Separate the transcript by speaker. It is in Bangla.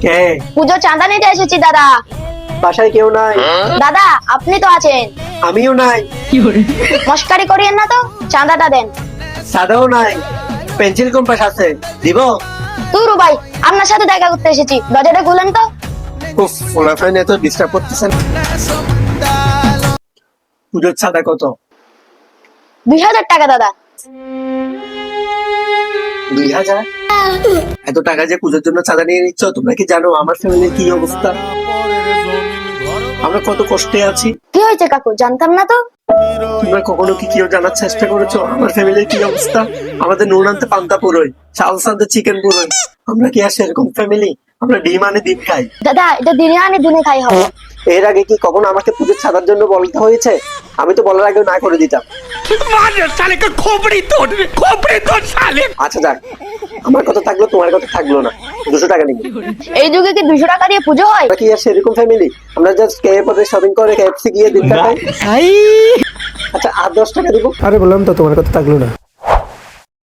Speaker 1: কে?
Speaker 2: পুজো চাঁদা নিতে এসেছি দাদা।
Speaker 1: বাসায় কেউ নাই?
Speaker 2: দাদা আপনি তো আছেন,
Speaker 1: আমিও নাই।
Speaker 2: মস্কারি করিয়েন না তো, চাঁদাটা দেন।
Speaker 1: সাদাও নাই, পেন্সিল কম্পাস আছে, দিব?
Speaker 2: তুরু ভাই, আপনার সাথে দেখা করতে এসেছি, দরজাটা খুলেন তো।
Speaker 1: উফ, ফোলাফাইন এত ডিস্টার্ব করতেছেন। পুজোর চাঁদা কত?
Speaker 2: 2000 টাকা দাদা।
Speaker 1: 2000? এত টাকা যে পুজোর জন্য চাঁদা নিয়ে নিচ্ছ, তোমরা কি জানো আমার ফ্যামিলির কি অবস্থা? আমরা কত কষ্টে আছি।
Speaker 2: কি হয়েছে কাকু, জানতাম না তো।
Speaker 1: তোমরা কখনো কি কেউ জানার চেষ্টা করেছো আমার ফ্যামিলির কি অবস্থা? আমাদের নুন আনতে পান্তা পুরোই, চাল আনতে চিকেন পুরোই। আমরা কি আর সেরকম ফ্যামিলি? আমরা ডিম আনে দিন খাই।
Speaker 2: দাদা এটা দিনে আনি দিনে খাই হবে।
Speaker 1: এর আগে কি কখনো আমাকে পুজোর ছাড়ার জন্য বলতে হয়েছে? আমি তো বলার আগে না করে দিতাম। আচ্ছা যাক, আমার কথা থাকলো, তোমার কথা থাকলো না। 200 টাকা নিবি।
Speaker 2: এই যুগে কি 200 টাকা দিয়ে পুজো হয়?
Speaker 1: আমরা কি আর সেরকম ফ্যামিলি? আমরা জাস্ট কেএফে শপিং করে KFC গিয়ে দিন কাটাই। আচ্ছা আর 10 টাকা দিব। আরে বললাম তো তোমার কথা থাকলো না।